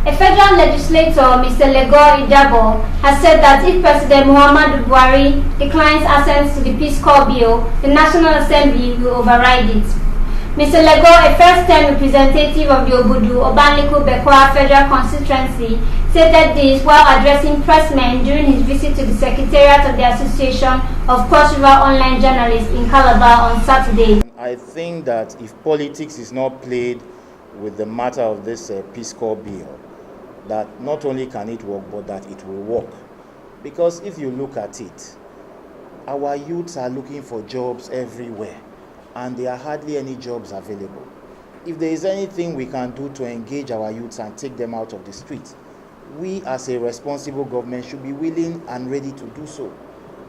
A federal legislator, Mr. Legor Idagbo, has said that if President Muhammadu Buhari declines assent to the Peace Corps bill, the National Assembly will override it. Mr. Legor, a first-term representative of the Obudu-Obanliku-Bekwa Federal Constituency, stated this while addressing pressmen during his visit to the Secretariat of the Association of Cross River Online Journalists in Calabar on Saturday. I think that if politics is not played with the matter of this Peace Corps bill, that not only can it work, but that it will work. Because if you look at it, our youths are looking for jobs everywhere, and there are hardly any jobs available. If there is anything we can do to engage our youths and take them out of the streets, we as a responsible government should be willing and ready to do so.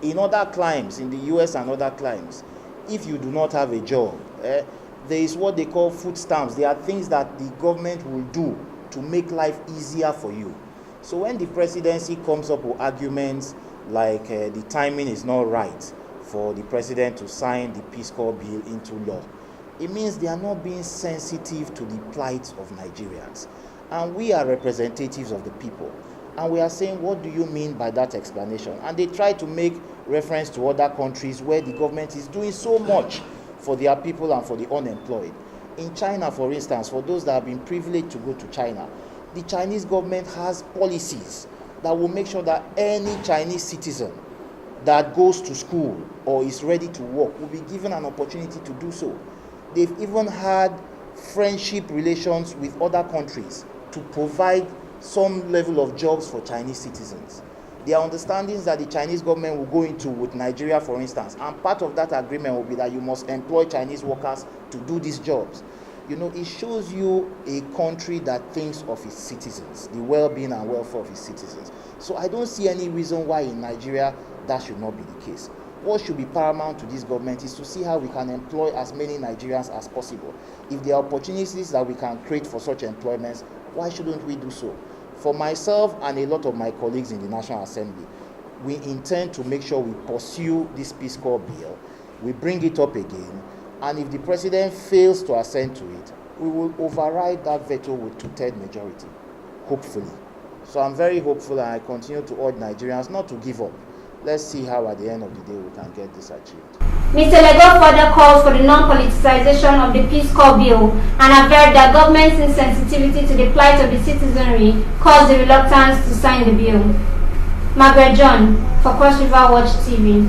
In other climes, in the US and other climes, if you do not have a job, there is what they call food stamps. There are things that the government will do to make life easier for you. So when the presidency comes up with arguments like the timing is not right for the president to sign the Peace Corps bill into law, it means they are not being sensitive to the plight of Nigerians. And we are representatives of the people. And we are saying, what do you mean by that explanation? And they try to make reference to other countries where the government is doing so much for their people and for the unemployed. In China, for instance, for those that have been privileged to go to China, the Chinese government has policies that will make sure that any Chinese citizen that goes to school or is ready to work will be given an opportunity to do so. They've even had friendship relations with other countries to provide some level of jobs for Chinese citizens. There are understandings that the Chinese government will go into with Nigeria, for instance, and part of that agreement will be that you must employ Chinese workers to do these jobs. You know, it shows you a country that thinks of its citizens, the well-being and welfare of its citizens. So I don't see any reason why in Nigeria that should not be the case. What should be paramount to this government is to see how we can employ as many Nigerians as possible. If there are opportunities that we can create for such employments, why shouldn't we do so? For myself and a lot of my colleagues in the National Assembly, we intend to make sure we pursue this Peace Corps bill, we bring it up again, and if the president fails to assent to it, we will override that veto with 2/3 majority, hopefully. So I'm very hopeful, and I continue to urge Nigerians not to give up. Let's see how at the end of the day we can get this achieved. Mr. Legor further calls for the non-politicization of the Peace Corps bill and averred that government's insensitivity to the plight of the citizenry caused the reluctance to sign the bill. Margaret John for Cross River Watch TV.